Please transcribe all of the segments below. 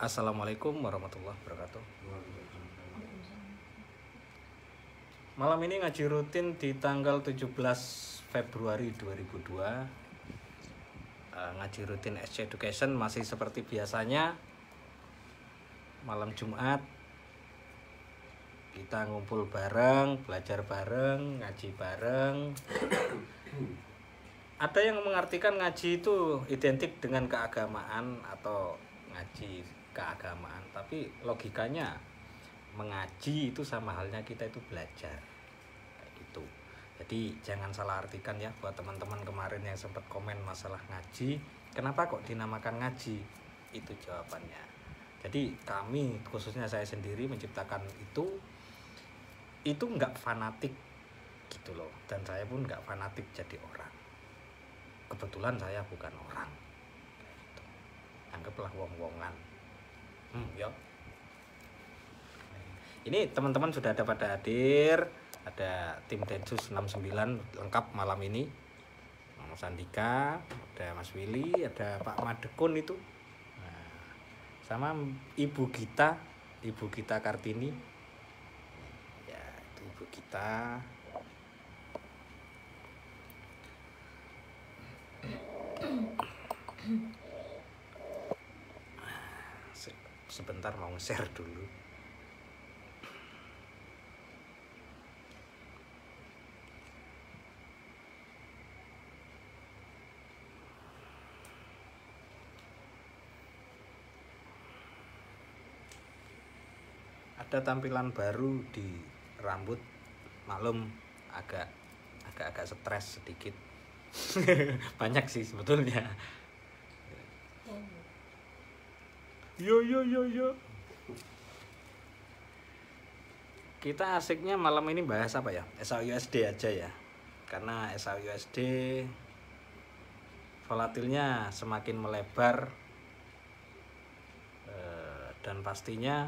Assalamualaikum warahmatullahi wabarakatuh. Malam ini ngaji rutin di tanggal 17 Februari 2002. Ngaji rutin SC Education masih seperti biasanya. Malam Jumat kita ngumpul bareng, belajar bareng, ngaji bareng. Ada yang mengartikan ngaji itu identik dengan keagamaan atau ngaji keagamaan, tapi logikanya mengaji itu sama halnya kita itu belajar kayak gitu. Jadi jangan salah artikan ya buat teman-teman kemarin yang sempat komen masalah ngaji, kenapa kok dinamakan ngaji? Itu jawabannya. Jadi kami, khususnya saya sendiri menciptakan itu nggak fanatik gitu loh, dan saya pun nggak fanatik jadi orang. Kebetulan saya bukan orang gitu. Anggaplah wong-wongan ya. Ini teman-teman sudah ada pada hadir. Ada tim Densus 69 lengkap malam ini. Mas Andika, ada Mas Willy, ada Pak Madekun itu. Nah, sama Ibu Gita Kartini. Ya, itu Ibu Gita. Sebentar mau share dulu. Ada tampilan baru di rambut, maklum agak stres sedikit. Banyak sih sebetulnya. Yo. Kita asiknya malam ini bahas apa ya? SAUSD aja ya. Karena SAUSD volatilnya semakin melebar, dan pastinya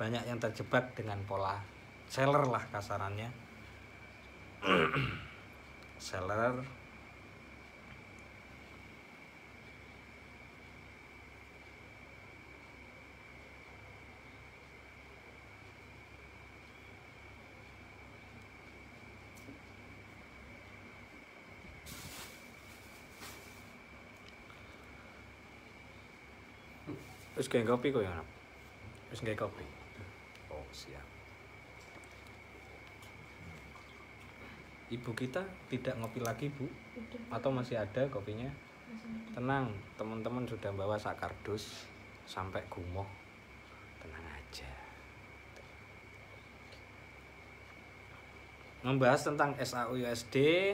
banyak yang terjebak dengan pola seller lah kasarannya. Seller terus kayak kopi kok ya? Terus kayak kopi. Oh, siap. Ibu kita tidak ngopi lagi, Bu? Atau masih ada kopinya? Tenang, teman-teman sudah bawa sakardus sampai gumoh. Tenang aja. Membahas tentang SAUUSD,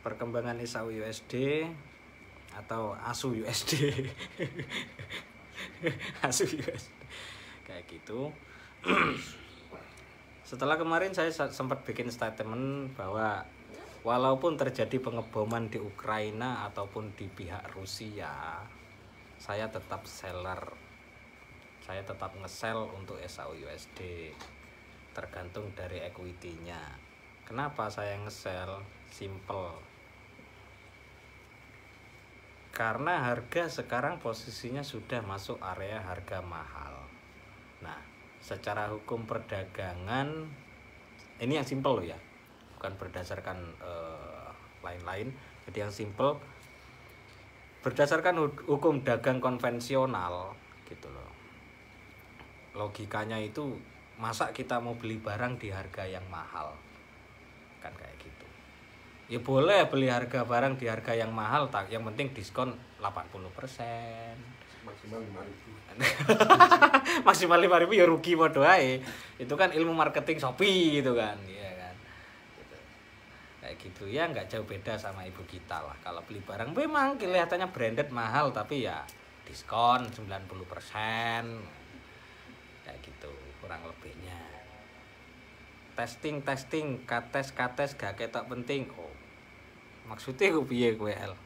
perkembangan SAUUSD atau ASUUSD. ASUUSD. Kayak gitu. Setelah kemarin saya sempat bikin statement bahwa walaupun terjadi pengeboman di Ukraina ataupun di pihak Rusia, saya tetap seller. Saya tetap nge-sell untuk SAUUSD. Tergantung dari equity-nya. Kenapa saya nge-sell? Simple. Karena harga sekarang posisinya sudah masuk area harga mahal. Nah, secara hukum perdagangan ini yang simple loh ya, bukan berdasarkan lain-lain. Jadi yang simple berdasarkan hukum dagang konvensional gitu loh. Logikanya itu masa kita mau beli barang di harga yang mahal, kan kayak gitu. Ya boleh beli harga barang di harga yang mahal, tak yang penting diskon 80%. Maksimal 5.000. Maksimal 5.000 ya rugi podo ae. Itu kan ilmu marketing Shopee gitu kan. Iya kan. Gitu. Kayak gitu ya, nggak jauh beda sama ibu kita lah. Kalau beli barang memang kelihatannya branded mahal, tapi ya diskon 90%. Kayak gitu kurang lebihnya. Testing, kates gak ketok penting. Oh, maksudnya gue piye gue L?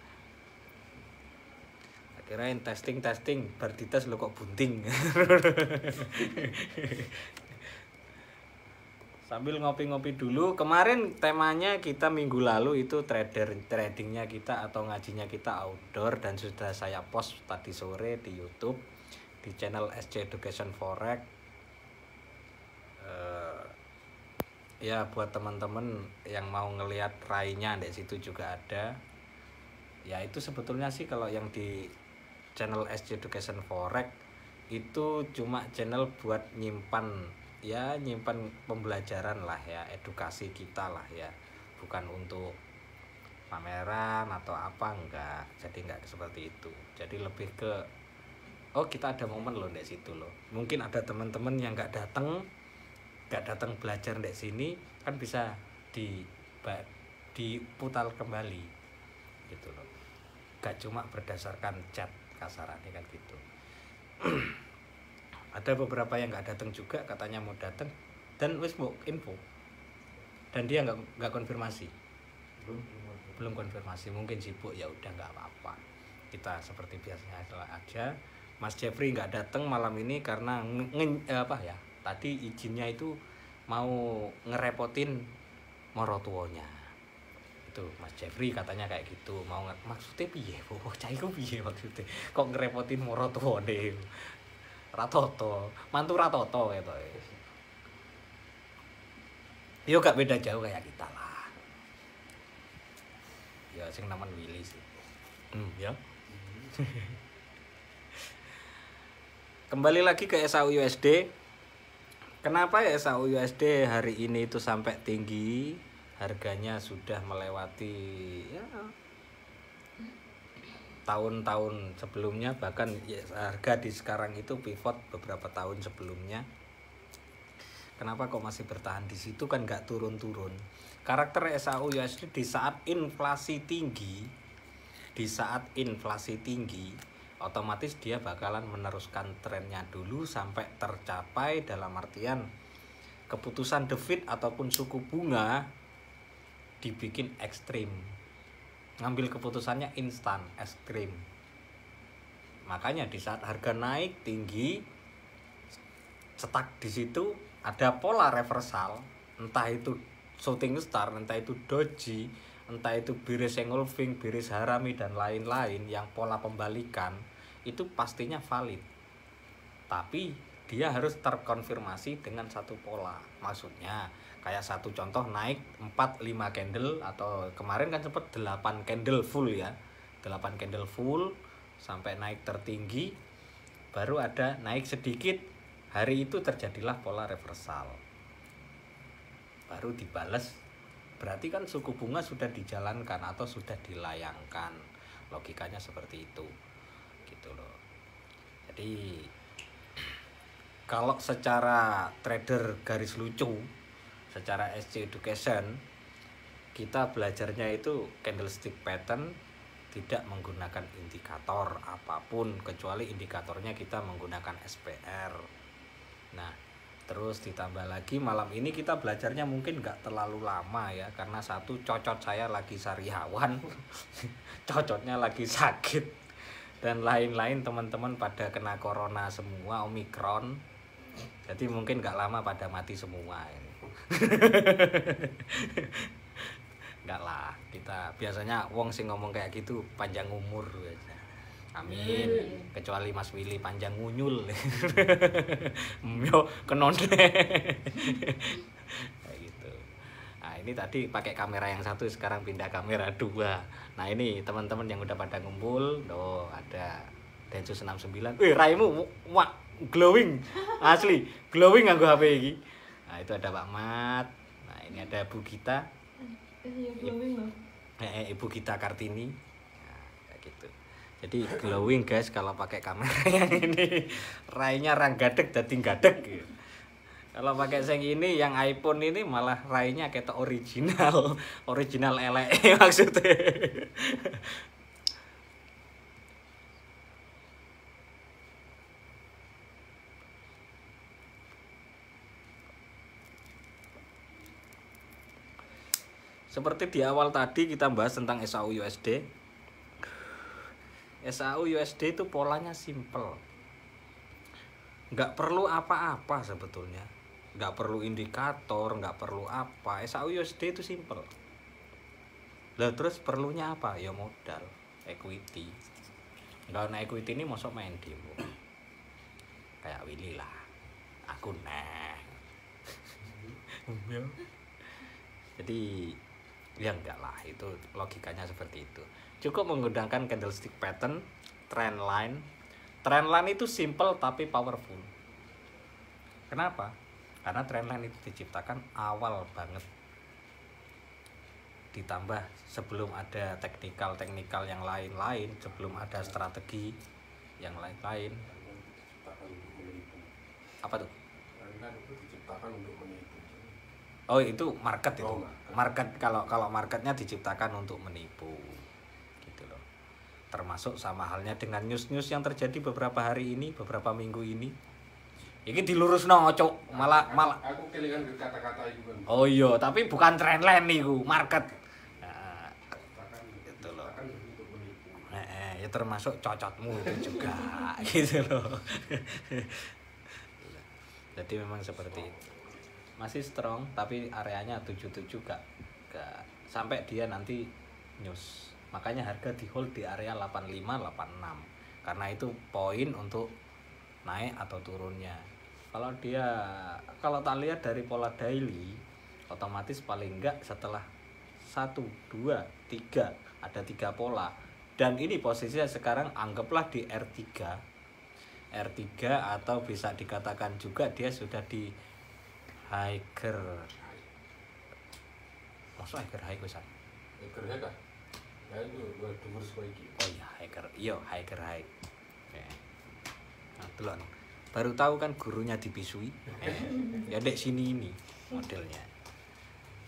Kirain testing bar dites lo kok bunting. Sambil ngopi-ngopi dulu. Kemarin temanya kita minggu lalu itu tradingnya kita atau ngajinya kita outdoor, dan sudah saya post tadi sore di YouTube di channel SC Education Forex. Ya buat teman-teman yang mau ngelihat rainya di situ juga ada. Ya itu sebetulnya sih kalau yang di channel SC Education Forex itu cuma channel buat nyimpan pembelajaran lah ya, edukasi kita lah ya, bukan untuk pameran atau apa, enggak. Jadi enggak seperti itu. Jadi lebih ke kita ada momen loh di situ loh. Mungkin ada teman-teman yang enggak datang belajar di sini, kan bisa diputar kembali gitu loh. Enggak cuma berdasarkan chat kasarannya kan gitu. Ada beberapa yang nggak datang juga, katanya mau datang dan wis mau info, dan dia nggak konfirmasi, belum konfirmasi, mungkin sibuk, ya udah nggak apa-apa, kita seperti biasanya aja. Mas Jeffrey nggak datang malam ini karena tadi izinnya itu mau ngerepotin morotuonya itu. Mas Jeffrey katanya kayak gitu, mau maksudnya piye, cah iku piye maksudnya kok ngerepotin morotuone. Ratoto, mantu Ratoto gitu. Yo gak beda jauh kayak kita lah. Ya sing naman Willy sih. Ya. Kembali lagi ke SAU USD. Kenapa ya SAU USD hari ini itu sampai tinggi? Harganya sudah melewati ya tahun-tahun sebelumnya, bahkan ya, harga di sekarang itu pivot beberapa tahun sebelumnya. Kenapa kok masih bertahan di situ, kan nggak turun-turun? Karakter SAU USD di saat inflasi tinggi, otomatis dia bakalan meneruskan trennya dulu sampai tercapai, dalam artian keputusan The Fed ataupun suku bunga dibikin ekstrim. Ngambil keputusannya instan, ekstrim. Makanya di saat harga naik tinggi, stuck di situ, ada pola reversal, entah itu shooting star, entah itu doji, entah itu bearish engulfing, bearish harami, dan lain-lain yang pola pembalikan, itu pastinya valid. Tapi dia harus terkonfirmasi dengan satu pola. Maksudnya kayak satu contoh naik 4-5 candle, atau kemarin kan sempat 8 candle full ya. 8 candle full sampai naik tertinggi, baru ada naik sedikit. Hari itu terjadilah pola reversal. Baru dibales. Berarti kan suku bunga sudah dijalankan atau sudah dilayangkan. Logikanya seperti itu. Gitu loh. Jadi kalau secara trader garis lucu, secara SC Education, kita belajarnya itu candlestick pattern, tidak menggunakan indikator apapun, kecuali indikatornya kita menggunakan SPR. Nah, terus ditambah lagi malam ini kita belajarnya mungkin nggak terlalu lama ya, karena satu, cocot saya lagi sariawan, cocotnya lagi sakit, dan lain-lain, teman-teman pada kena corona semua, Omikron. Jadi mungkin nggak lama pada mati semua ini. Enggak lah, kita biasanya wong sing ngomong kayak gitu panjang umur biasa. Amin. Kecuali Mas Willy panjang ngunyul. Yo kenonde. Kayak gitu. Nah, ini tadi pakai kamera yang satu, sekarang pindah kamera 2. Nah, ini teman-teman yang udah pada ngumpul, ada Densus 69. Raimu glowing. Asli, glowing nganggo HP iki. Nah, itu ada Pak Mat. Nah, ini ada Bu Gita. Ibu Gita Kartini. Nah, kayak gitu. Jadi glowing guys kalau pakai kamera yang ini. Rainya rang gadeg dadi gadeg gitu. Kalau pakai yang ini, yang iPhone ini malah rainya kayak original. Original elek maksudnya. Seperti di awal tadi kita bahas tentang SAU USD. SAU USD itu polanya simple. Nggak perlu apa-apa sebetulnya. nggak perlu indikator, nggak perlu apa. SAUSD itu simple. Lah terus perlunya apa? Ya modal, equity. Nggak ada equity ini mosok main demo. Kayak Willy lah. Aku neh. Jadi ya enggak lah, itu logikanya seperti itu. Cukup menggunakan candlestick pattern, trend line. Trend line itu simple tapi powerful. Kenapa? Karena trend line itu diciptakan awal banget. Ditambah sebelum ada teknikal yang lain-lain, sebelum ada strategi yang lain-lain. Apa tuh? Itu diciptakan untuk menipu. Oh, itu market itu. Market kalau marketnya diciptakan untuk menipu. Gitu loh. Termasuk sama halnya dengan news-news yang terjadi beberapa hari ini, beberapa minggu ini. Iki dilurusno, Cuk. Malah aku kelingan kata-kata itu kan. Oh iya, tapi bukan trend line niku, market. Nah, gitu loh. Ya termasuk cocotmu itu juga gitu loh. Jadi memang seperti itu. Masih strong tapi areanya 77 gak sampai dia nanti news. Makanya harga di hold di area 85 86. Karena itu poin untuk naik atau turunnya. Kalau tak lihat dari pola daily, otomatis paling enggak setelah 1 2 3 ada 3 pola. Dan ini posisinya sekarang anggaplah di R3 atau bisa dikatakan juga dia sudah di higher. Maksud higher bisa? Higher ya kan? Ya itu dhuwur suwe iki. Oh iya, higher. Iya, higher high. Oke. Nah, delok. Baru tahu kan gurunya dipisui. Ya dek sini ini modelnya.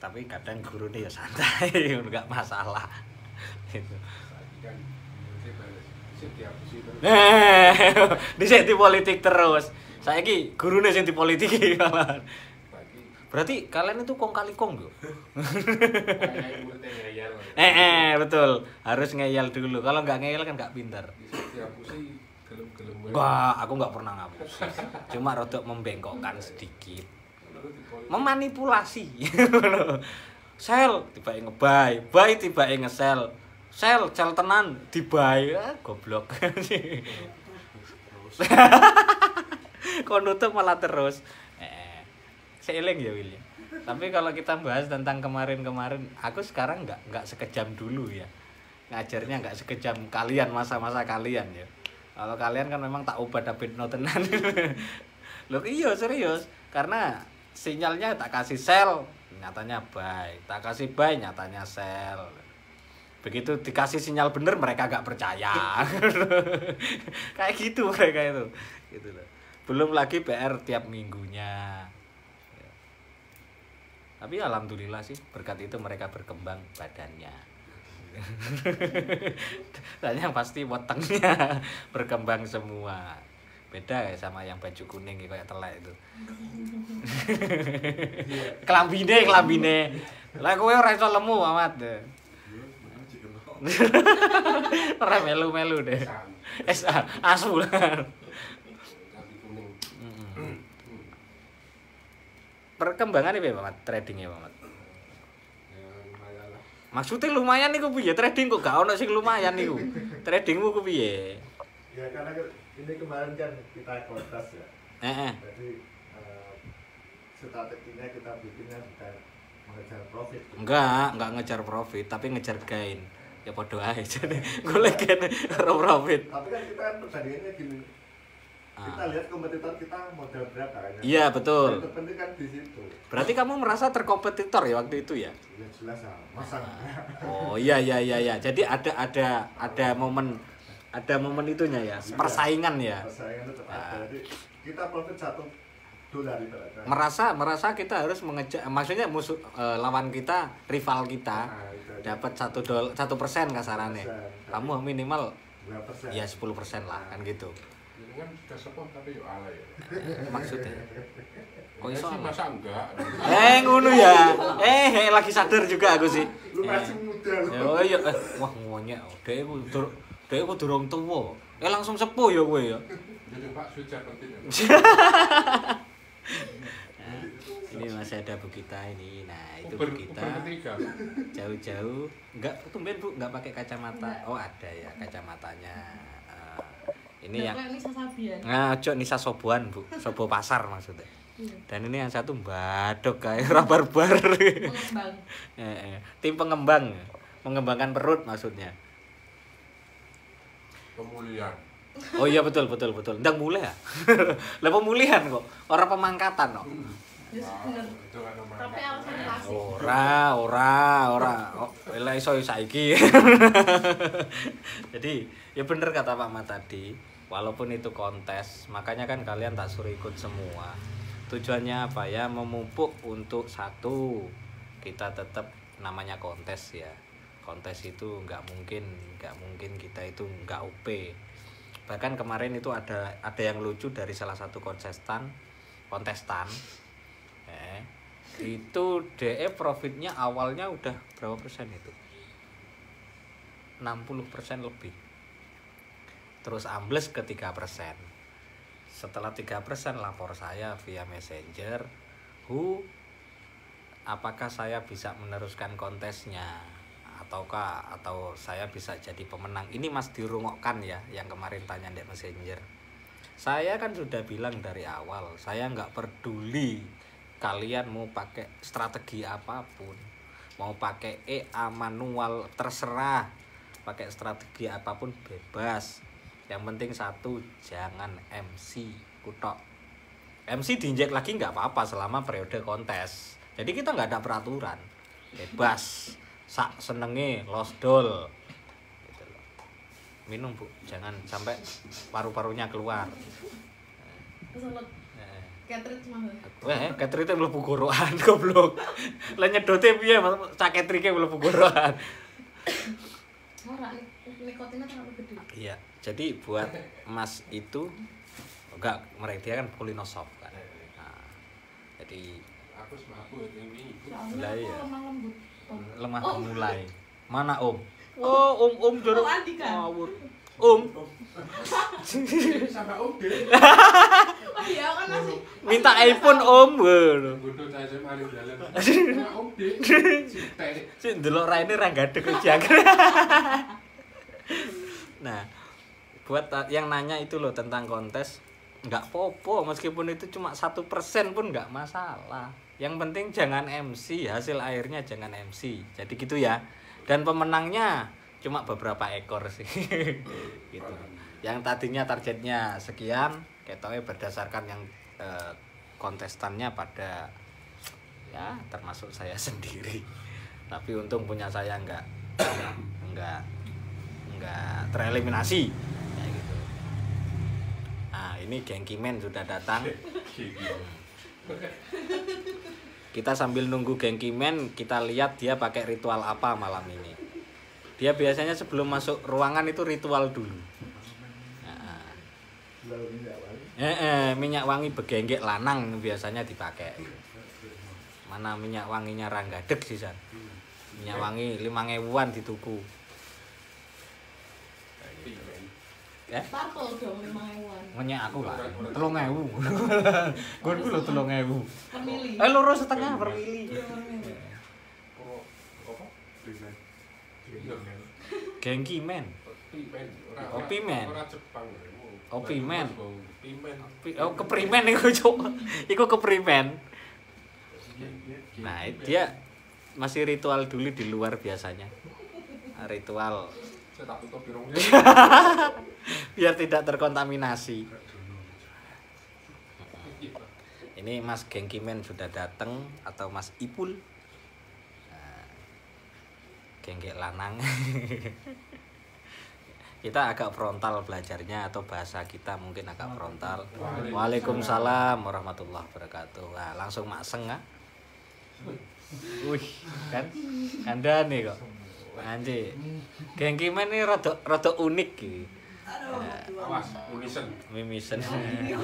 Tapi kadang gurunya ya santai, enggak masalah. Gitu. Kan Dhisik di politik terus. Saiki gurune sing dipolitiki malah. Berarti kalian itu kong kali kong yo. Betul. Harus ngeyel dulu. Kalau nggak ngeyel kan nggak pintar. Enggak, aku nggak pernah ngapusi. Cuma rodok membengkokkan sedikit. Memanipulasi. Sel tiba ngebay, buy tiba nge-sell. Sel tenan dibuy, goblok. Kok nutup malah terus. Seiling ya Willy. Tapi kalau kita bahas tentang kemarin-kemarin, aku sekarang nggak sekejam dulu ya. Ngajarnya nggak sekejam kalian, masa-masa kalian ya. Kalau kalian kan memang tak ubah dapet notenan. Loh iya serius, karena sinyalnya tak kasih sell, nyatanya buy. Tak kasih buy, nyatanya sell. Begitu dikasih sinyal bener mereka gak percaya. Kayak gitu mereka itu. Gitu loh. Belum lagi PR tiap minggunya. Tapi alhamdulillah sih berkat itu mereka berkembang badannya. Dan yang pasti wetengnya berkembang semua. Beda ya sama yang baju kuning kayak telek itu. Kelambine. Lah kowe ora iso lemu amat. Ora melu-melu deh. Asu lah. Perkembangan ini Pak tradingnya Pak. Maksudnya lumayan niku piye? Trading kok gak ono sing lumayan niku. Tradingmu ku piye? Ya karena ini kemarin kan kita kontes ya. Jadi strateginya kita bikinnya bukan mengejar profit. Enggak ngejar profit, tapi ngejar gain. Ya podo ae jane golek gain karo profit. Tapi kan kita kan perbandingannya gini. Kita lihat kompetitor kita modal berapa kan? Iya, betul. Yang terpenting kan di situ. Berarti kamu merasa terkompetitor ya waktu itu ya? Ya jelas lah, masa. Oh iya. Jadi ada momen itunya ya, persaingan ya. Persaingan tetap ada. Jadi kita profit $1 itu aja. Merasa kita harus mengejar, maksudnya musuh lawan kita, rival kita dapat $1 kasarannya. Kamu minimal 2%. ya 10% lah kan gitu. Kan sudah sepuh tapi yo alay ya. Maksudnya kok iso masa enggak? Ngono ya. Lagi sadar juga aku sih. Lu masih muda lu. Oh iya, wah ngonyek. Dhek ku durung tuwa. Langsung sepuh ya kowe ya. Jadi Pak Sujar penting. Ini masih ada Bu Gita ini. Nah, itu Uber, Bu Gita. Uber ketiga. Jauh-jauh enggak tumben Bu enggak pakai kacamata. Enggak. Oh, ada ya kacamatanya. Ini yang Ini Sasabian. nah, ojo Nisa Soboan, Bu. Sobo pasar maksudnya. Iya. Dan ini yang satu badok kayak rabarbar. Pengembang. Tim pengembang. Mengembangkan perut maksudnya. Pemulihan. Oh iya betul. Ndang mulai ya. Lah pemulihan kok, orang pemangkatan kok. Yes, bener. Itu kan namanya. Tapi alasannya klasik. Ora. Oh, lah iso saiki. Jadi, ya bener kata Pak Mat tadi, walaupun itu kontes, makanya kan kalian tak suruh ikut semua. Tujuannya apa ya? Memupuk untuk satu, kita tetap namanya kontes ya. Kontes itu nggak mungkin kita itu nggak UP. Bahkan kemarin itu ada yang lucu dari salah satu kontestan itu DE profitnya awalnya udah berapa persen itu? 60% lebih. Terus ambles ke 3%. Setelah 3% lapor saya via Messenger, apakah saya bisa meneruskan kontesnya atau saya bisa jadi pemenang? Ini Mas dirungokkan ya yang kemarin tanya di Messenger. Saya kan sudah bilang dari awal, saya nggak peduli kalian mau pakai strategi apapun, mau pakai EA manual terserah, pakai strategi apapun bebas. Yang penting satu, jangan MC kutok. MC diinjek lagi nggak apa-apa selama periode kontes. Jadi kita nggak ada peraturan, bebas, sak senenge losdol. Gitu loh. Minum Bu, jangan sampai paru-parunya keluar. Keselot. Catrit mahal. Wah, Catrite mlebu gorokan goblok. Lah nyedote piye cak Catrike mlebu gorokan. Ora nikotinnya terlalu gede. Iya, jadi buat Mas itu enggak, mereka dia kan Polinosoft kan. Nah, jadi Aku semaku ini. Soalnya Lah, aku iya. lemah lembut. lemah Oh. memulai. Mana Om? Oh, Om jorok. Oh, Andika. Ngawur. Om, Sama Om deh. Oh iya kan masih. minta iPhone Om. Waduh. Bodoh saya SMA di dalam. Sama Om deh. Cintai. Sik ndelok raine ra gadeg jak. Nah, buat yang nanya itu loh tentang kontes, nggak popo meskipun itu cuma 1% pun nggak masalah. Yang penting jangan MC, hasil akhirnya jangan MC. Jadi gitu ya. Dan pemenangnya cuma beberapa ekor sih. Gitu. Yang tadinya targetnya sekian, ketoknya berdasarkan yang kontestannya pada ya termasuk saya sendiri. Tapi untung punya saya enggak tereliminasi kayak gitu. Nah, ini Gengki Men sudah datang. Kita sambil nunggu Gengki Men, kita lihat dia pakai ritual apa malam ini. Dia biasanya sebelum masuk ruangan itu ritual dulu. Nah, minyak wangi begenggek lanang biasanya dipakai. Mana minyak wanginya ranggadeg sih San. Minyak wangi 5.000-an dituku. Ya? Parpol dong 5.000-an. Minyak aku lah 3.000. Gonku lho 3.000. Per mili. Loro setengah per mili. Gengki Men. Opi Men. Ora Jepang. Opi Men. Pimen. Oh, keprimen iku, Cuk. Iku keprimen. Nah, dia masih ritual dulu di luar biasanya. Ritual Saya tak tutup birungnya. biar tidak terkontaminasi. Ini Mas Gengki Men sudah datang atau Mas Ipul. Nah, genggek lanang. Kita agak frontal belajarnya atau bahasa kita mungkin agak frontal. Waalaikumsalam warahmatullahi wabarakatuh. Nah, langsung makseng ah. Wih, kan kandane kok. Anjir. Gengki Men ini rada unik iki. Awas, unison. Mimisen.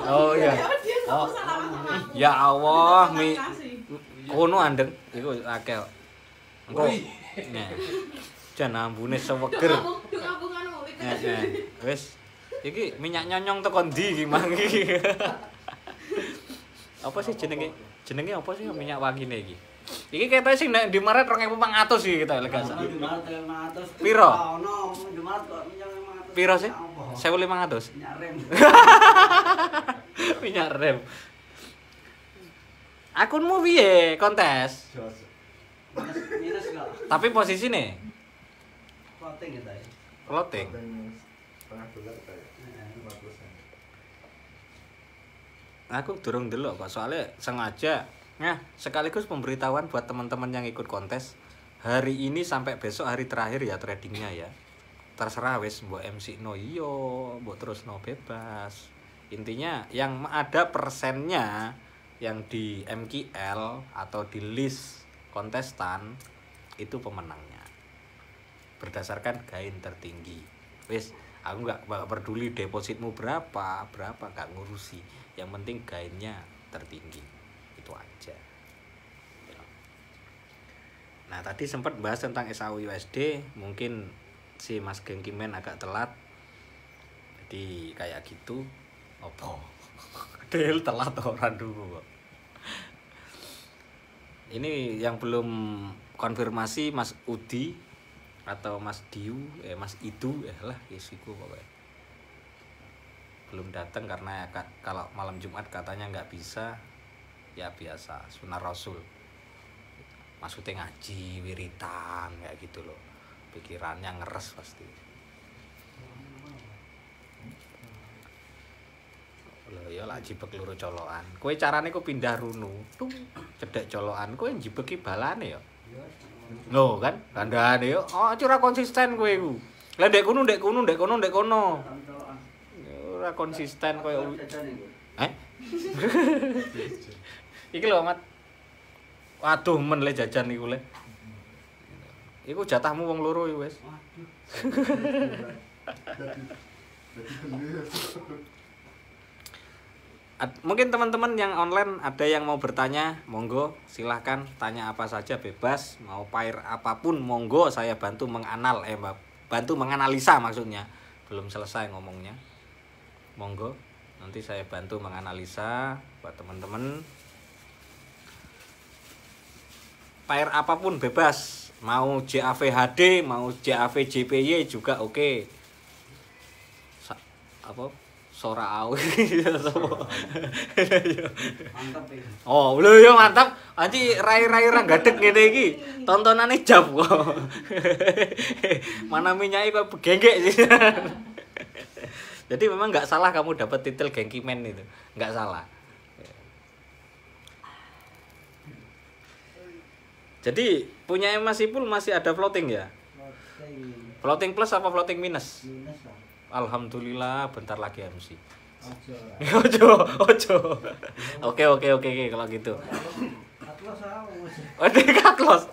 Oh iya. Dia Oh. nggak salah sama aku. Ya Allah, Terima kasih. kono andeng iku akeh. Engko. Nah. Jan ambune seweger. Kabungan mau Wis. Iki minyak nyonyong teko ndi iki mang iki? Apa sih jenenge? Jenenge apa sih minyak wangine iki? Iki ketoke sing nek di Maret 2.400 iki kita lek gak salah. Piro? Ono di Maret kok minyak 500. Piro sih? 1.500. Minyak rem. Minyak rem. Akunmu piye kontes? Minus kok. Tapi posisi nih Floating ya tadi. floating. setengah dolar kayak 5%. Aku durung delok kok soalnya sengaja. Nah, sekaligus pemberitahuan buat teman-teman yang ikut kontes. Hari ini sampai besok hari terakhir ya tradingnya ya. Terserah wis mbok MC no iyo, mbok terus no bebas. Intinya yang ada persennya yang di MQL atau di list kontestan itu pemenangnya. Berdasarkan gain tertinggi. Wis, aku nggak peduli depositmu berapa nggak ngurusi. Yang penting gainnya tertinggi. Itu aja. Nah, tadi sempat bahas tentang SAUUSD, mungkin si Mas Gengkimen agak telat. Jadi kayak gitu. Opo. Del telat orang dulu kok. Ini yang belum konfirmasi Mas Udi atau Mas Diu, Mas Idu, lah isiku pokoknya. Belum datang karena kalau malam Jumat katanya nggak bisa. Ya biasa, sunah Rasul. Maksudnya ngaji, wiritan kayak gitu loh. Pikirannya ngeres pasti. Loh ya lah jibek loro colokan. Kowe carane kok pindah runu. Tung cedek colokan. Kowe jibeki balane ya. Loh kan, kandhane yo. Oh, ora konsisten kowe iku. Lah ndek kono. Ora konsisten koyo. Iki lho, Mat. Waduh, men le jajan iku le. Iku jatahmu wong loro ya wis. Mungkin teman-teman yang online ada yang mau bertanya, monggo silahkan tanya apa saja bebas, mau pair apapun monggo saya bantu bantu menganalisa maksudnya. Belum selesai ngomongnya. Monggo nanti saya bantu menganalisa buat teman-teman. Pair apapun bebas, mau JAV HD, mau JAV JPY juga oke. Apa? Sora au. Mantap ya. Oh, lho yo mantap. Anci rai-rai ra gadeg ngene iki. Tontonane jam kok. Mana minyake kok begenggek sih. Jadi memang nggak salah kamu dapat titel Gengkimen itu. Nggak salah. Jadi punya Mas Ipul masih ada floating ya? Floating plus apa floating minus? Minus lah. Alhamdulillah bentar lagi MC. Ojo. Ojo. Oke kalau gitu. Atlas sama. Oh, Katlos.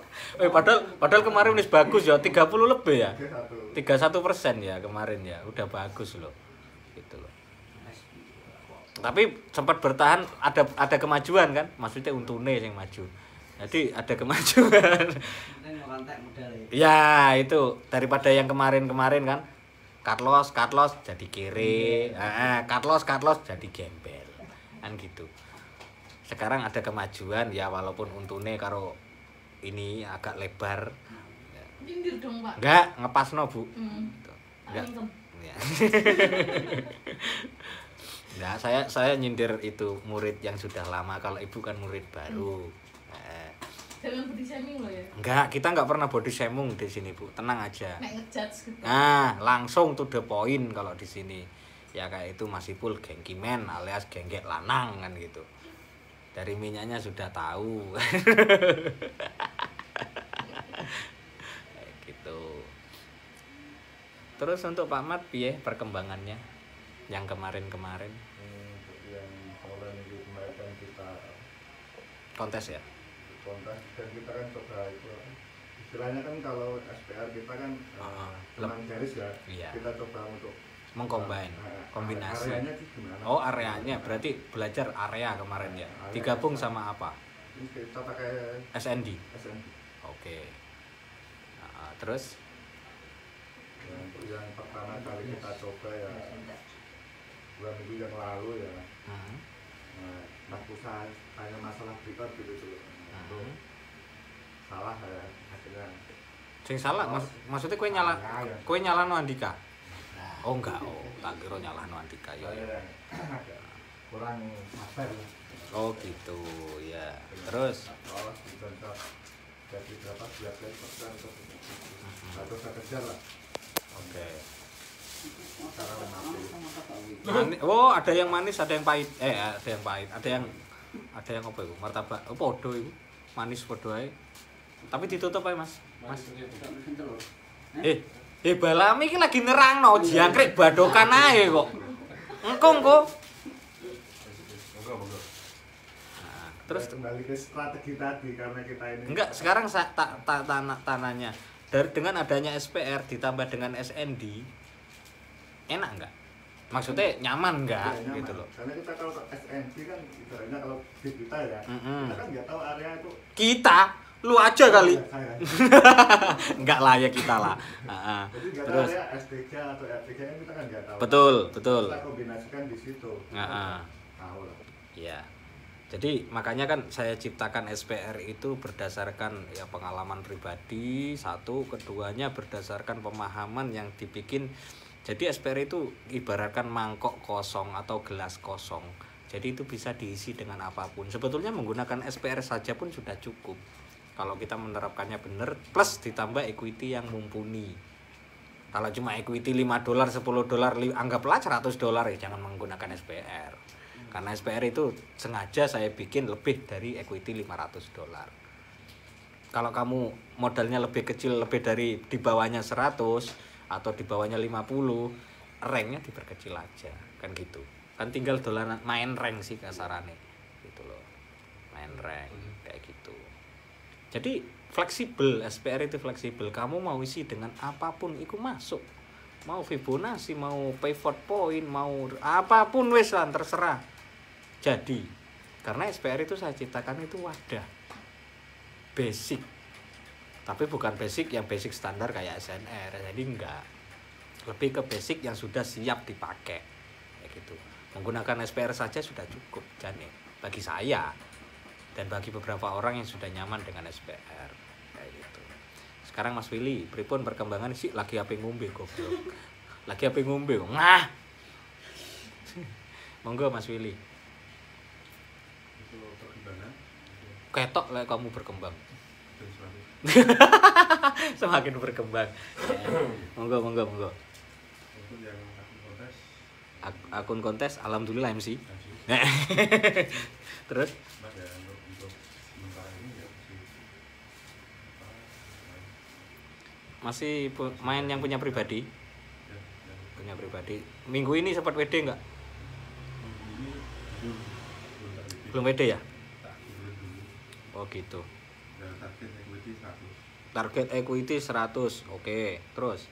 Padahal kemarin wis bagus ya, 30 lebih ya. 31% ya kemarin ya. Udah bagus loh. Gitu loh. Tapi sempat bertahan ada kemajuan kan? Maksudnya untune yang maju. Jadi ada kemajuan. Ya itu daripada yang kemarin kan Carlos jadi kiri, Carlos jadi gembel kan gitu. Sekarang ada kemajuan ya walaupun untune karo ini agak lebar. Nyindir dong, Pak. Enggak ngepasno Bu. Enggak. Ya. Nah, saya nyindir itu murid yang sudah lama, kalau Ibu kan murid baru. Jangan body shaming loh ya. Enggak, kita enggak pernah body shaming di sini, Bu. Tenang aja. Nek ngejudge gitu. Nah, langsung to the point kalau di sini. Ya kayak itu Mas Ipul Gengkimen alias genggek lanang kan gitu. Dari minyaknya sudah tahu. Gitu. Terus untuk Pak Mat piye perkembangannya yang kemarin-kemarin? Yang awalnya itu kemarin kan kita Kontes ya? kontak dan kita kan coba itu istilahnya kan kalau SPR kita kan menang garis ya, Iya. kita coba untuk Mengcombine, kombinasi. areanya itu gimana? Oh, areanya berarti belajar area kemarin ya. Digabung sama apa? Ini kita pakai SND. SND. Oke. Nah, terus yang pertama kali kita coba ya bulan minggu yang lalu ya. hmm. Nah, usaha hanya masalah berikut gitu dulu. Salah ya akhirnya. Sing salah maksudnya kowe nyalahno Andika. Oh enggak, tak kira nyalahno Andika ya. Kurang sabar lah. Oh gitu, ya. Terus Lolos dicontoh jadi berapa 12% atau 1 kejar lah. oke. Sekarang 50. Oh, ada yang manis, ada yang pahit. Ada yang pahit, ada yang apa itu? Martabak. Oh, podo itu. Manis podo ae. Tapi ditutup ae, Mas. Mas. Balami iki lagi nerangno jangkrik badokan ae kok. Engko. Nah, terus kembali ke strategi tadi karena kita ini enggak, sekarang saya tanahnya dengan adanya SPR ditambah dengan SND enak enggak? Maksudnya nyaman enggak ya, nyaman. gitu loh. Karena kita kalau ke SNP kan ibaratnya kalau di kita ya, kita kan nggak tahu area itu. Kita lu aja kali. Saya. Enggak lah ya kita lah. Jadi nggak tahu Terus area S3 atau R3 kan kita kan nggak tahu. betul. Kita kombinasikan di situ. Tahu lah. Ya. Jadi makanya kan saya ciptakan SPR itu berdasarkan ya pengalaman pribadi, satu, keduanya berdasarkan pemahaman yang dibikin. Jadi SPR itu ibaratkan mangkok kosong atau gelas kosong. Jadi itu bisa diisi dengan apapun. Sebetulnya menggunakan SPR saja pun sudah cukup. Kalau kita menerapkannya benar, plus ditambah equity yang mumpuni. Kalau cuma equity $5, $10, anggaplah $100 ya, jangan menggunakan SPR. Karena SPR itu sengaja saya bikin lebih dari equity $500. Kalau kamu modalnya lebih kecil, lebih dari di bawahnya 100 atau di bawahnya 50, ranknya diperkecil aja, kan gitu. Kan tinggal dolanan main rank sih kasarannya, gitu loh. Main rank kayak gitu. Jadi fleksibel, SPR itu fleksibel. Kamu mau isi dengan apapun, itu masuk. Mau Fibonacci, mau pivot point, mau apapun wes lah, terserah. Jadi, karena SPR itu saya ciptakan itu wadah basic. Tapi bukan basic yang basic standar kayak SNR. Jadi enggak. Lebih ke basic yang sudah siap dipakai. Kayak gitu. Menggunakan SPR saja sudah cukup jane bagi saya dan bagi beberapa orang yang sudah nyaman dengan SPR. Kayak gitu. Sekarang Mas Willy, pripun perkembangan sih lagi ape ngombe goblok. Lagi ape ngombe. Ngah. Monggo Mas Willy. Perkembangan Ketok lah kamu berkembang. dan selalu Semakin berkembang. Monggo. untuk yang akun kontes Akun kontes alhamdulillah MC. masih Terus mas ya untuk sementara ini ya masih main yang punya pribadi. yang Punya pribadi. Minggu ini sempat WD enggak? ini Belum WD ya? tak dulu Oh gitu. dan target equity 100 Target equity 100. Oke, terus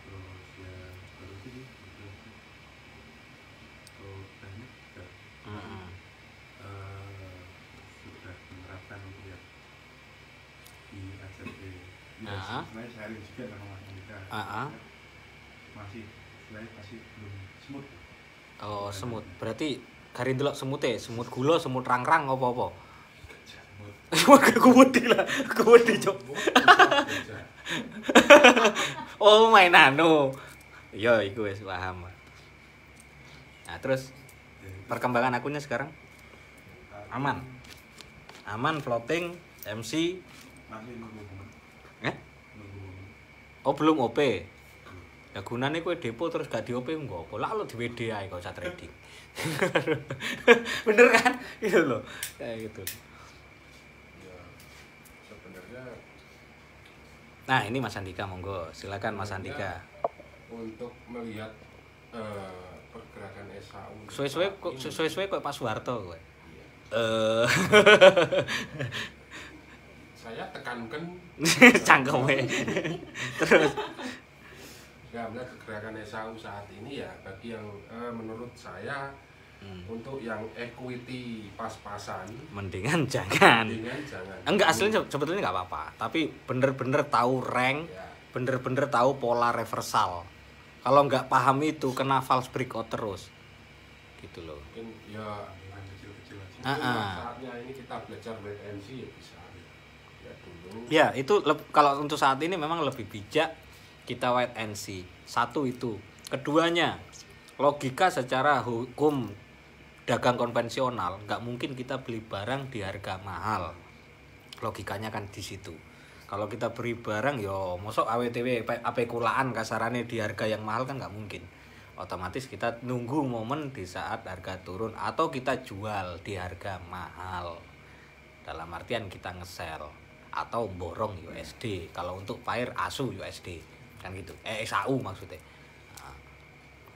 terus ya terus ini untuk teknik juga sudah menerapkan untuk yang di ACP Nah. sebenarnya sharing juga sama Mas Andika masih sebenarnya masih belum smooth. Oh, semut. Berarti garing delok semute, semut gula, semut rang-rang apa-apa. Semut kewedi lah, kewedi cok. Oh, main anu. Iya, iku wis paham. Nah, terus perkembangan akunnya sekarang aman. Aman floating MC. Masih nunggu Oh, belum OP. Ya gunane kowe depo terus gak di OP engko apa? Lah lo di WD ae kok usah trading. Bener kan? Gitu loh. Kayak gitu. ya sebenarnya Nah, ini Mas Andika monggo. Silakan Mas Andika. untuk melihat pergerakan SAU Suwe-suwe kok Pak Soeharto kowe. saya tekankan Cangkeme. Terus ya melihat pergerakan SAU saat ini ya bagi yang menurut saya untuk yang equity pas-pasan mendingan jangan. dengan jangan Enggak, aslinya sebetulnya nggak apa-apa, tapi bener-bener tahu rank, ya, bener-bener tahu pola reversal. Kalau nggak paham itu kena false breakout terus gitu loh. Mungkin ya kecil-kecil aja. Saatnya ini kita belajar wait and see ya bisa. Ya dulu. Ya itu kalau untuk saat ini memang lebih bijak kita wait and see. Satu itu. Keduanya, logika secara hukum dagang konvensional nggak mungkin kita beli barang di harga mahal. Logikanya kan di situ. Kalau kita beli barang yo mosok awtw ape kulaan kasarane di harga yang mahal kan nggak mungkin. Otomatis kita nunggu momen di saat harga turun atau kita jual di harga mahal. Dalam artian kita nge-sell atau borong USD. Kalau untuk pair ASU USD kan gitu. SAU maksudnya. Nah,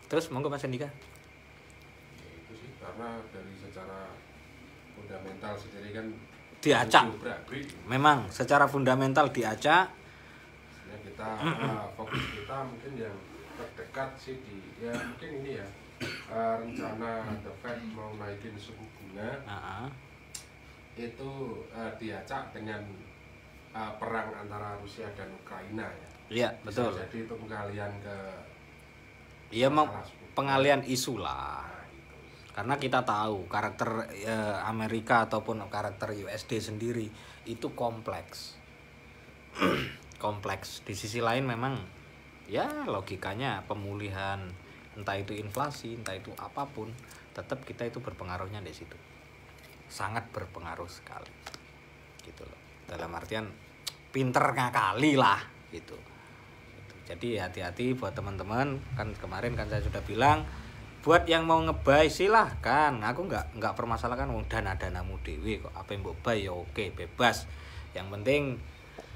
terus monggo Mas Andika. Ya, itu sih karena dari secara fundamental sendiri kan Diacak. Memang secara fundamental diacak. Ya kita fokus kita mungkin yang terdekat sih ya mungkin ini ya rencana The Fed mau naikin suku bunga itu diacak dengan perang antara Rusia dan Ukraina ya. Iya betul. Bisa jadi itu pengalian ke pengalian isu lah. Karena kita tahu karakter Amerika ataupun karakter USD sendiri itu kompleks. Kompleks. Di sisi lain memang ya logikanya pemulihan entah itu inflasi, entah itu apapun, tetap kita itu berpengaruhnya di situ. Sangat berpengaruh sekali. Gitu loh. Dalam artian pinter ngakali lah gitu. Jadi hati-hati buat teman-teman, kan kemarin kan saya sudah bilang buat yang mau ngebuy silahkan, aku nggak permasalahkan wong dana-danamu dewe kok, apa yang mbok buy ya oke bebas, yang penting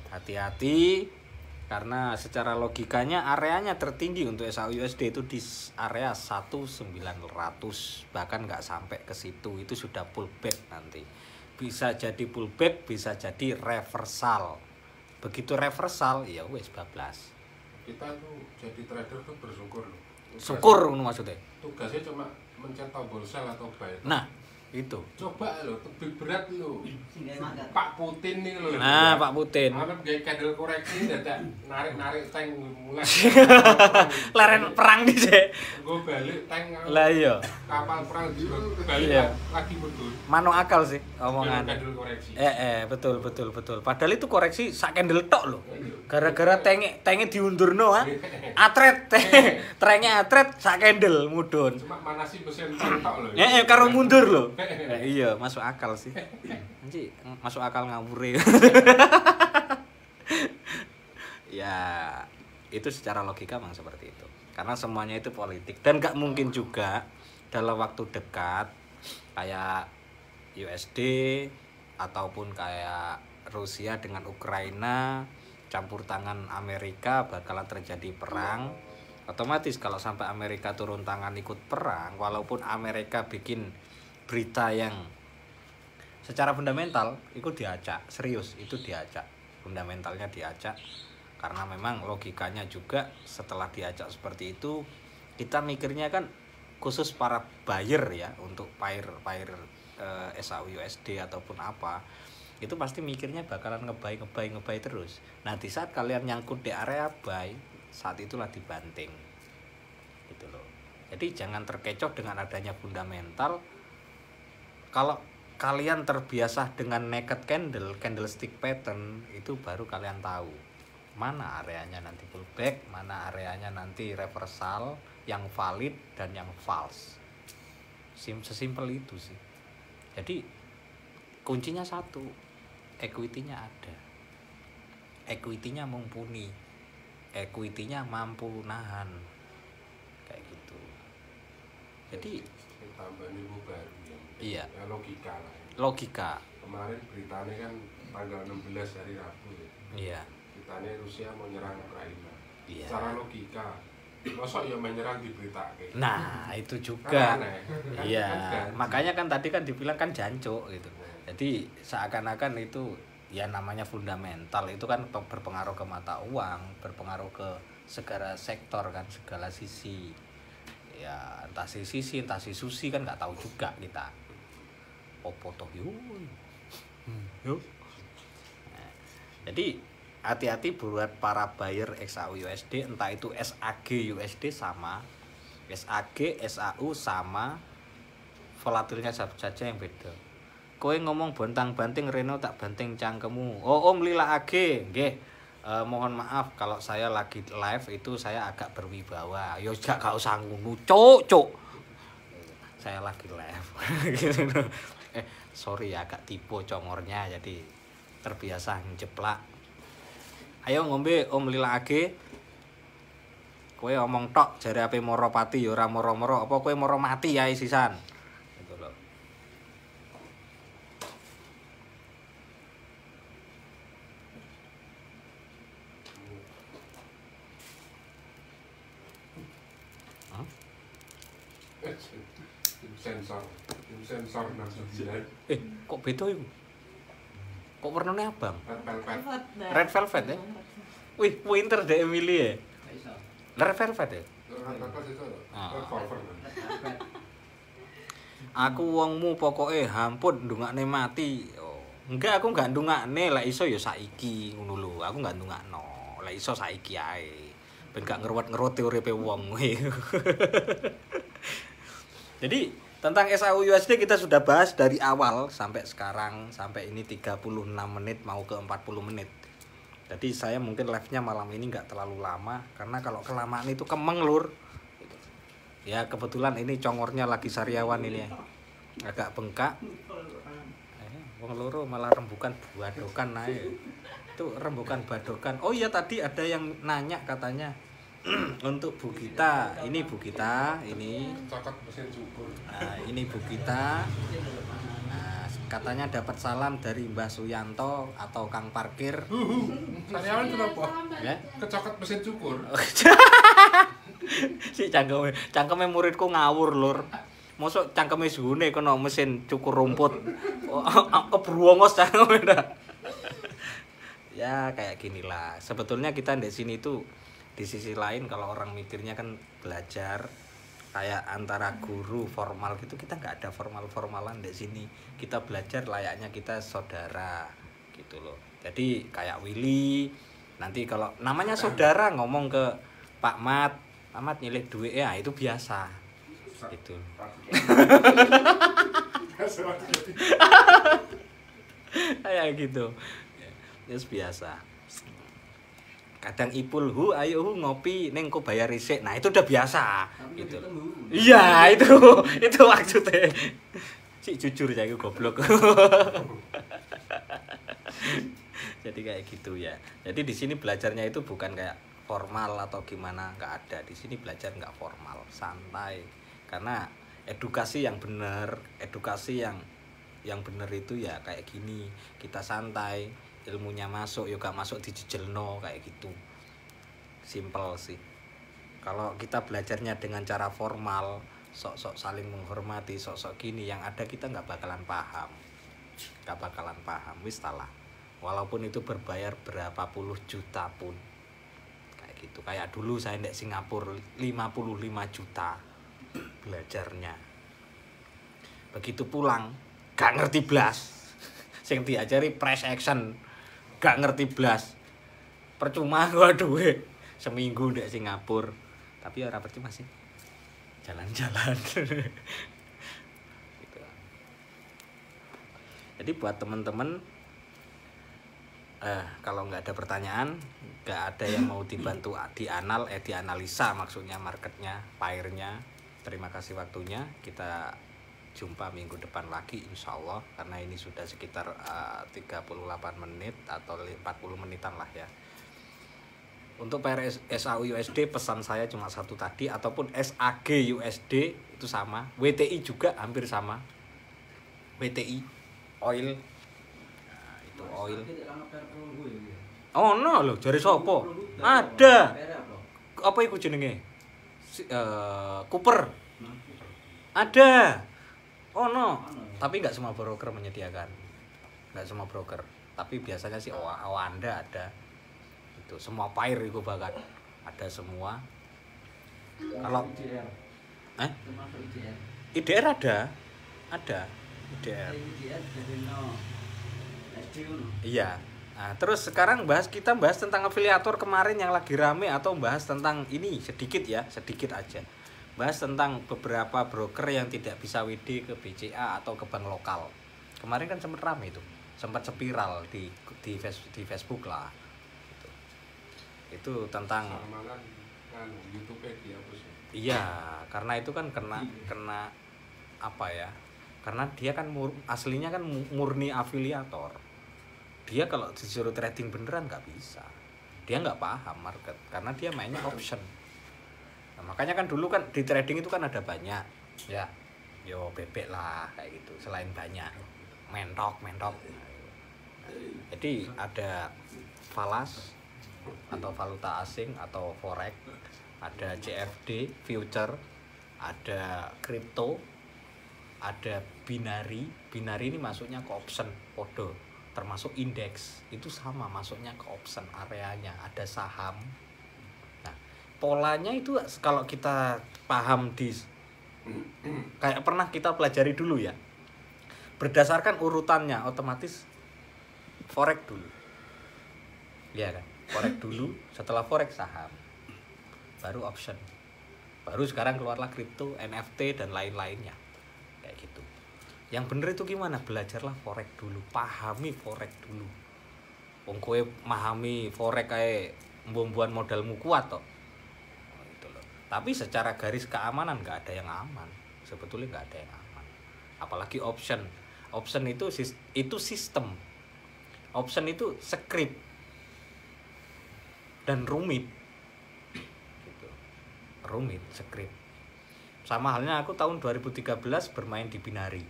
hati-hati karena secara logikanya areanya tertinggi untuk SAU USD itu di area 1900, bahkan nggak sampai ke situ, itu sudah pullback nanti, bisa jadi pullback bisa jadi reversal, begitu reversal ya wes bablas. Kita tuh jadi trader tuh bersyukur loh. Syukur maksudnya. Tugasnya cuma mencet tombol sell atau buy. Nah, itu. Coba lo, lebih berat lo. Pak Putin nih lo. Nah, Pak Putin. Anggap kayak candle koreksi dadak narik tank mulai. Leren perang di sih. Gue balik tank. Lah iya. Kapal perang balik Iya. lagi betul. Mano akal sih omongan. Candle koreksi. Betul. Padahal itu koreksi sak candle tok loh. Gara-gara tenge diundurno ha. Atret trennya atret sak candle mudun. Cuma mana sih mesin tank tok loh. Karo mundur loh. Iya, masuk akal sih. Anji, masuk akal ngawure. Ya, itu secara logika memang seperti itu. Karena semuanya itu politik dan gak mungkin juga dalam waktu dekat kayak USD ataupun kayak Rusia dengan Ukraina campur tangan Amerika bakalan terjadi perang. Otomatis kalau sampai Amerika turun tangan ikut perang, walaupun Amerika bikin berita yang secara fundamental itu diacak, serius itu diacak, fundamentalnya diacak, karena memang logikanya juga setelah diacak seperti itu kita mikirnya kan khusus para buyer ya, untuk pair SAU USD ataupun apa itu pasti mikirnya bakalan ngebuy terus. Nah di saat kalian nyangkut di area buy, saat itulah dibanting gitu loh. Jadi jangan terkecoh dengan adanya fundamental. Kalau kalian terbiasa dengan naked candlestick pattern, itu baru kalian tahu mana areanya nanti pullback, mana areanya nanti reversal, yang valid dan yang false. Sesimpel itu sih. Jadi kuncinya satu, equity-nya ada, equity-nya mumpuni, equity-nya mampu nahan, kayak gitu. Jadi tambahan ilmu baru ya. Iya. Ya, logika lah. Logika. Kemarin beritanya kan tanggal 16 hari Rabu ya. Iya. Beritanya Rusia mau nyerang Ukraina. Iya. Secara logika, masa ya menyerang di berita kayak. Nah, itu juga. Kan aneh. Iya. Kan Makanya kan tadi kan dibilang kan jancuk gitu. Jadi seakan-akan itu ya namanya fundamental, itu kan berpengaruh ke mata uang, berpengaruh ke segala sektor kan, segala sisi. Ya entah si sisi entah si susi kan nggak tahu juga kita. Opo toh yuk. Nah, jadi hati-hati buat para buyer SAU USD, entah itu SAG USD sama, SAG SAU sama, volatilnya saja yang beda. Kowe ngomong bontang-banting Reno tak banting cangkemmu. Oh Om lilakake, nggih. Mohon maaf kalau saya lagi live itu saya agak berwibawa. Yo gak usah ngono, cuk. Saya lagi live. Gitu. Sorry ya agak tipu congornya jadi terbiasa njeplak. Ayo ngombe Om lilakake. Kowe omong tok jare ape moro pati ya ora moro-moro apa kowe moro mati ae sisan. Gitu lho. Sensor maksudnya. Kok beda iku? Kok warnanya abang? Red velvet. Red velvet ya? Wih, winter deh Emily ya? Iso. Red velvet ya? Red velvet itu. Red velvet. Aku wongmu pokoke hampun ndongakne mati. Oh, enggak aku enggak ndongakne, lek iso ya saiki ngono lho. Aku enggak ndongakno. Lek iso saiki ae. Ben gak ngeruwet-ngeruwet uripe wong. Jadi tentang SAU USD kita sudah bahas dari awal sampai sekarang, sampai ini 36 menit mau ke 40 menit. Jadi saya mungkin live-nya malam ini nggak terlalu lama karena kalau kelamaan itu kemeng lur. Ya kebetulan ini congornya lagi sariawan ini ya. Agak bengkak. Wong loro malah rembukan badokan ae. Itu rembukan badokan. Oh iya tadi ada yang nanya katanya untuk Bu Gita, ini Bu Gita, ini Cokot mesin cukur. nah, ini Bu Gita. Nah, katanya dapat salam dari Mbah Suyanto atau Kang Parkir. Sariawan kenapa? Ya. Kecokot mesin cukur. Si cangkeme muridku ngawur lur. Mosok cangkeme sune kena mesin cukur rumput. Kebruongos cangkeme dah. Ya kayak ginilah. Sebetulnya kita di sini tuh di sisi lain kalau orang mikirnya kan belajar kayak antara guru formal gitu, kita nggak ada formalan di sini. Kita belajar layaknya kita saudara gitu loh. Jadi kayak Willy nanti kalau namanya saudara ngomong ke Pak Mat nyilih duit ya itu biasa gitu. Kayak gitu ya biasa. Kadang ipul ayo ngopi neng kok bayar risik. Nah itu udah biasa gitu. Iya itu maksudnya. Si jujur ya aku goblok. Jadi kayak gitu ya. Jadi di sini belajarnya itu bukan kayak formal atau gimana, nggak ada. Di sini belajar nggak formal, santai. Karena edukasi yang benar, edukasi yang benar itu ya kayak gini. Kita santai, ilmunya masuk, juga masuk di jejelno kayak gitu. Simple sih. Kalau kita belajarnya dengan cara formal, sok-sok saling menghormati, sok-sok gini, yang ada kita nggak bakalan paham. Nggak bakalan paham, wis salah. Walaupun itu berbayar berapa puluh juta pun. Kayak gitu. Kayak dulu saya di Singapura 55 juta belajarnya. Begitu pulang, gak ngerti blas. Sing diajari press action, gak ngerti blas. Percuma gua duwe seminggu di Singapura. Tapi ora percuma sih. Jalan-jalan. Gitu. Jadi buat teman-teman kalau nggak ada pertanyaan, nggak ada yang mau dibantu dianalisa maksudnya marketnya, pairnya. Terima kasih waktunya. Kita jumpa minggu depan lagi insya Allah karena ini sudah sekitar 38 menit atau 40 menitan lah ya. Untuk pair SAU USD pesan saya cuma satu tadi, ataupun SAG USD itu sama, WTI juga hampir sama. WTI oil. Nah, itu oil. Oh no loh, jari sopo? Ada. Apa iku jenenge? Cooper. Ada. Oh no. Tapi nggak semua broker menyediakan. Nggak semua broker. Tapi biasanya sih Anda ada. Itu semua pair itu bahkan ada semua. Kalau IDR ada. IDR. Iya. Nah, terus sekarang kita bahas tentang afiliator kemarin yang lagi rame, atau bahas tentang ini sedikit aja. bahas tentang beberapa broker yang tidak bisa WD ke BCA atau ke bank lokal. Kemarin kan sempat ramai itu, sempat spiral di Facebook lah. Itu tentang YouTube dihapus. Iya, karena itu kan kena apa ya? Karena dia kan aslinya kan murni afiliator. Dia kalau disuruh trading beneran nggak bisa. Dia nggak paham market karena dia mainnya option. Nah, makanya kan dulu kan di trading itu kan ada banyak ya, yo bebek lah kayak gitu. Selain banyak mentok. Nah, jadi ada falas atau valuta asing atau forex, ada CFD future, ada kripto, ada binary. Binary ini masuknya ke option podo, termasuk indeks itu sama masuknya ke option areanya. Ada saham. Nah, polanya itu kalau kita paham kayak pernah kita pelajari dulu ya, berdasarkan urutannya otomatis forex dulu, ya kan? Forex dulu, setelah forex saham, baru option, baru sekarang keluarlah kripto, NFT dan lain-lainnya kayak gitu. Yang bener itu gimana? Belajarlah forex dulu, pahami forex dulu. Wong kowe memahami forex kayak mbomboan modalmu kuat toh. Gitu loh. Tapi secara garis keamanan nggak ada yang aman. Sebetulnya nggak ada yang aman. Apalagi option. Option itu sistem. Option itu script dan rumit. Gitu. Rumit, script. Sama halnya aku tahun 2013 bermain di binary.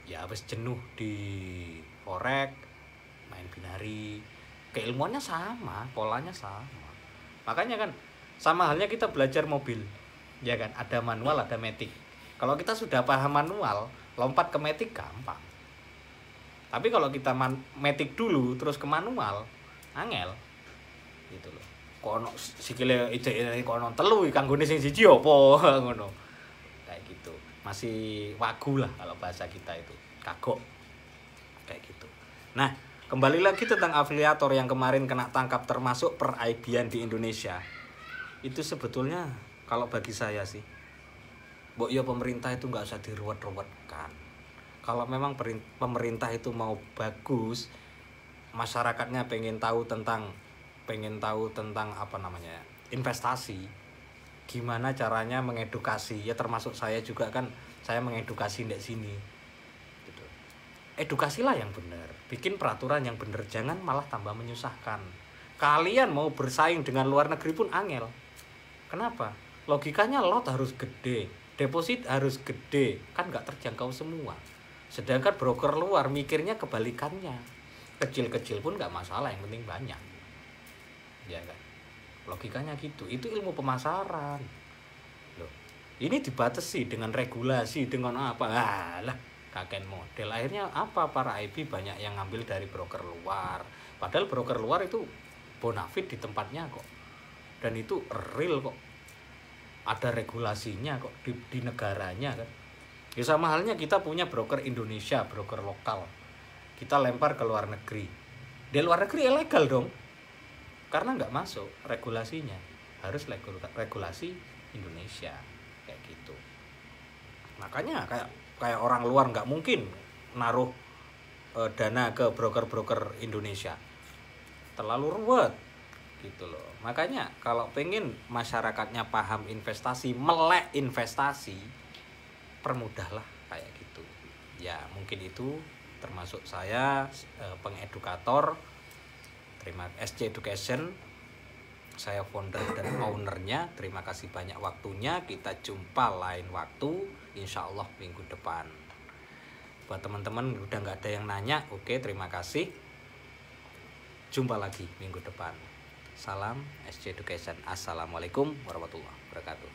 Ya habis jenuh di forex, main binary, keilmuannya sama, polanya sama. Makanya kan sama halnya kita belajar mobil, ya kan, ada manual ada matic. Kalau kita sudah paham manual, lompat ke matic gampang. Tapi kalau kita matic dulu terus ke manual, angel gitu loh. Kono sikile ide kono telu kanggone sing siji opo ngono. Kayak gitu. Masih wagu lah kalau bahasa kita itu, kagok kayak gitu. Nah, kembali lagi tentang afiliator yang kemarin kena tangkap termasuk per-IB-an di Indonesia. Itu sebetulnya kalau bagi saya sih, mbok ya pemerintah itu nggak usah diruwet-ruwetkan. Kalau memang pemerintah itu mau bagus, masyarakatnya pengen tahu tentang apa namanya, investasi, gimana caranya mengedukasi, ya termasuk saya juga kan, saya mengedukasi di sini gitu. Edukasilah yang benar, bikin peraturan yang benar, jangan malah tambah menyusahkan. Kalian mau bersaing dengan luar negeri pun angel. Kenapa? Logikanya lot harus gede, deposit harus gede, kan nggak terjangkau semua. Sedangkan broker luar mikirnya kebalikannya, kecil-kecil pun nggak masalah, yang penting banyak, ya kan? Logikanya gitu. Itu ilmu pemasaran loh. Ini dibatasi dengan regulasi, dengan apa, lah kakek model. Akhirnya apa, para IB banyak yang ngambil dari broker luar, padahal broker luar itu bonafit di tempatnya kok, dan itu real kok, ada regulasinya kok di negaranya kan. Ya sama halnya kita punya broker Indonesia, broker lokal, kita lempar ke luar negeri. Di luar negeri ilegal dong, karena nggak masuk regulasinya, harus regulasi Indonesia kayak gitu. Makanya kayak orang luar nggak mungkin naruh dana ke broker-broker Indonesia, terlalu ruwet gitu loh. Makanya kalau pengen masyarakatnya paham investasi, melek investasi, permudahlah kayak gitu ya. Mungkin itu termasuk saya pengedukator. Terima SC Education, saya founder dan ownernya. Terima kasih banyak waktunya. Kita jumpa lain waktu, insya Allah minggu depan. Buat teman-teman udah nggak ada yang nanya, oke, terima kasih. Jumpa lagi minggu depan. Salam SC Education. Assalamualaikum warahmatullahi wabarakatuh.